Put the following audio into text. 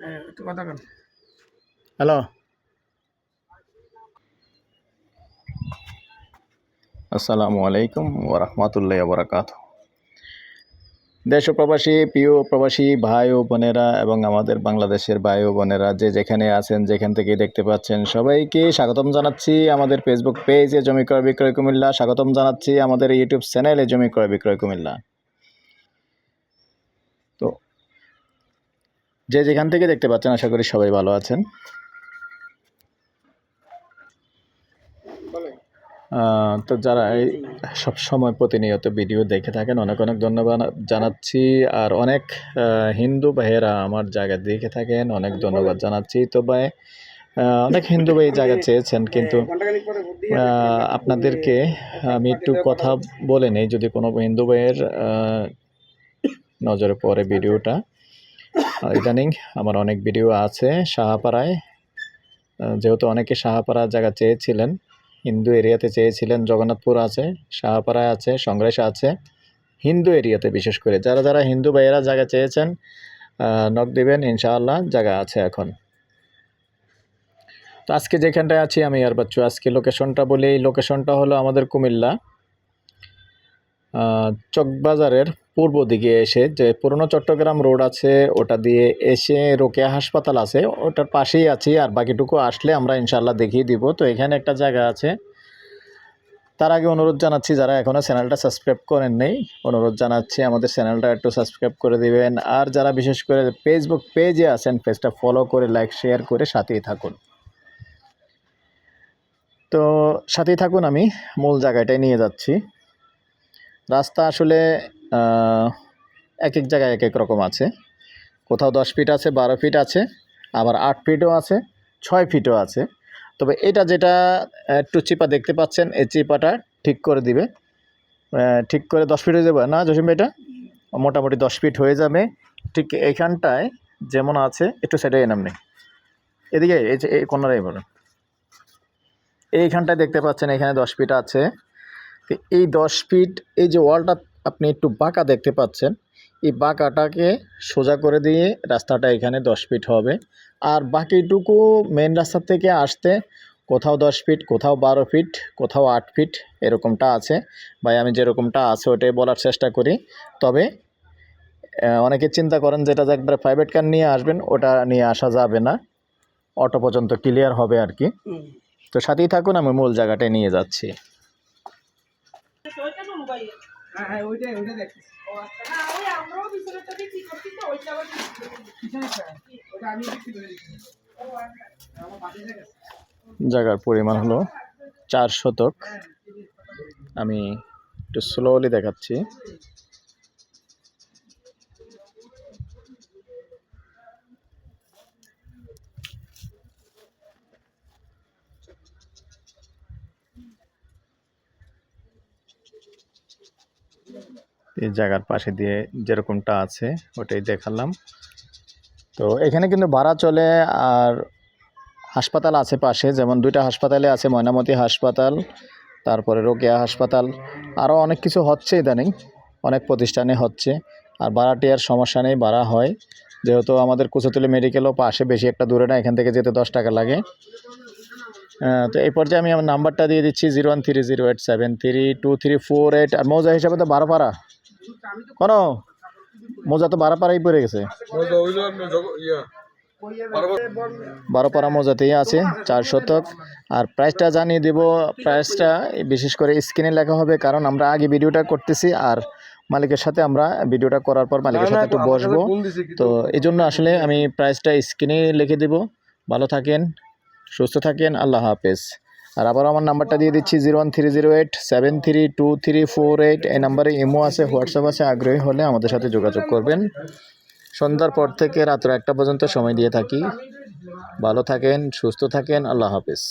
একটু কথা কন। হ্যালো, আসসালামু আলাইকুম ওয়া রাহমাতুল্লাহি ওয়া বারাকাতুহু। দেশ ও প্রবাসী, প্রিয় প্রবাসী ভাই ও বোনেরা এবং আমাদের বাংলাদেশের ভাই ও বোনেরা যে যেখানে আছেন, যেখান থেকে দেখতে পাচ্ছেন, সবাইকে স্বাগতম জানাচ্ছি আমাদের ফেসবুক পেজে জমি ক্রয় বিক্রয় কুমিল্লা। স্বাগতম জানাচ্ছি আমাদের ইউটিউব চ্যানেলে জমি ক্রয় বিক্রয় কুমিল্লা। তো যে যেখান থেকে দেখতে পাচ্ছেন, আশা করি সবাই ভালো আছেন। তো যারা এই সব সময় প্রতিনিয়ত ভিডিও দেখে থাকেন, অনেক অনেক ধন্যবাদ জানাচ্ছি। আর অনেক হিন্দু ভাইয়েরা আমার জায়গা দেখে থাকেন, অনেক ধন্যবাদ জানাচ্ছি। তো ভাই, অনেক হিন্দু ভাই এই জায়গা চেয়েছেন, কিন্তু আপনাদেরকে আমি একটু কথা বলে নেই, যদি কোনো হিন্দু ভাইয়ের নজরে পড়ে ভিডিওটা। ইদানিং আমার অনেক ভিডিও আছে শাহপাড়ায়, যেহেতু অনেকে শাহপাড়া জায়গা চেয়েছিলেন, হিন্দু এরিয়াতে চেয়েছিলেন। জগন্নাথপুর আছে, শাহপাড়ায় আছে, সংগ্রেস আছে, হিন্দু এরিয়াতে বিশেষ করে যারা যারা হিন্দু ভাইয়েরা জায়গা চেয়েছেন নক দিবেন, ইনশাআল্লাহ জায়গা আছে এখন। তো আজকে যেখানটায় আছি আমি আর বাচ্চু, আজকে লোকেশনটা বলি। এই লোকেশনটা হলো আমাদের কুমিল্লা চকবাজারের পূর্ব দিকে এসে, যে পুরনো চট্টগ্রাম রোড আছে ওটা দিয়ে এসে রোকেয়া হাসপাতাল আছে, ওটার পাশেই আছি। আর বাকিটুকু আসলে আমরা ইনশাআল্লাহ দেখিয়ে দিব। তো এখানে একটা জায়গা আছে। তার আগে অনুরোধ জানাচ্ছি, যারা এখনও চ্যানেলটা সাবস্ক্রাইব করেন নেই, অনুরোধ জানাচ্ছি আমাদের চ্যানেলটা একটু সাবস্ক্রাইব করে দিবেন। আর যারা বিশেষ করে ফেসবুক পেজে আছেন, পেজটা ফলো করে লাইক শেয়ার করে সাথেই থাকুন। তো সাথেই থাকুন, আমি মূল জায়গাটায় নিয়ে যাচ্ছি। রাস্তা আসলে এক এক জায়গায় এক এক রকম আছে। কোথাও 10 ফিট আছে, 12 ফিট আছে, আবার 8 ফিটও আছে, 6 ফিটও আছে। তবে এটা যেটা একটু চিপা দেখতে পাচ্ছেন, এই চিপাটা ঠিক করে দিবে, ঠিক করে 10 ফিট হয়ে যাবে না জসিম ভাই? এটা মোটামুটি 10 ফিট হয়ে যাবে। ঠিক এইখানটায় যেমন আছে, একটু সাইডে এনাম নেই, এদিকে এই কর্নারেই বলেন, এইখানটায় দেখতে পাচ্ছেন এখানে 10 ফিট আছে। এই 10 ফিট, এই যে ওয়ালটা আপনি একটু বাঁকা দেখতে পাচ্ছেন, এই বাঁকাটাকে সোজা করে দিয়ে রাস্তাটা এখানে 10 ফিট হবে। আর বাকিটুকু মেন রাস্তা থেকে আসতে কোথাও 10 ফিট, কোথাও 12 ফিট, কোথাও 8 ফিট এরকমটা আছে। ভাই আমি যেরকমটা আছে ওটাই বলার চেষ্টা করি। তবে অনেকে চিন্তা করেন যেটা যে একবারে প্রাইভেট কার নিয়ে আসবেন, ওটা নিয়ে আসা যাবে না, অটো পর্যন্ত ক্লিয়ার হবে আর কি। তো সাথেই থাকুন, আমি মূল জায়গাটায় নিয়ে যাচ্ছি। জায়গার পরিমাণ হলো 4 শতক। আমি একটু স্লোলি দেখাচ্ছি। এই জায়গার পাশে দিয়ে যেরকমটা আছে ওটাই দেখালাম। তো এখানে কিন্তু ভাড়া চলে। আর হাসপাতাল আছে পাশে, যেমন 2টা হাসপাতালে আছে, ময়নামতি হাসপাতাল, তারপরে রোকেয়া হাসপাতাল, আরও অনেক কিছু হচ্ছে ইদানিং, অনেক প্রতিষ্ঠানে হচ্ছে। আর ভাড়াটিয়ার সমস্যা নেই, ভাড়া হয়। যেহেতু আমাদের কুচতুলি মেডিকেলও পাশে, বেশি একটা দূরে না, এখান থেকে যেতে 10 টাকা লাগে। তো এই পর্যায়ে আমি আমার নাম্বারটা দিয়ে দিচ্ছি 01308732348। আর মৌজা হিসাবে তো 12পাড়া, কোনো মৌজা তো 12পাড়াই পড়ে গেছে, 12পাড়া মৌজাতেই আছে, 4 শতক। আর প্রাইসটা জানিয়ে দেব, প্রাইসটা বিশেষ করে স্ক্রিনে লেখা হবে, কারণ আমরা আগে ভিডিওটা করতেছি আর মালিকের সাথে আমরা ভিডিওটা করার পর মালিকের সাথে একটু বসবো। তো এই জন্য আসলে আমি প্রাইসটা স্ক্রিনে লিখে দেব। ভালো থাকেন, সুস্থ থাকেন, আল্লাহ হাফেজ। আর আবার আমার নাম্বারটা দিয়ে দিচ্ছি 01308732348। এই নাম্বারে ইমো আছে, হোয়াটসঅ্যাপ আছে, আগ্রহী হলে আমাদের সাথে যোগাযোগ করবেন। সন্ধ্যার পর থেকে রাত্র 1টা পর্যন্ত সময় দিয়ে থাকি। ভালো থাকেন, সুস্থ থাকেন, আল্লাহ হাফেজ।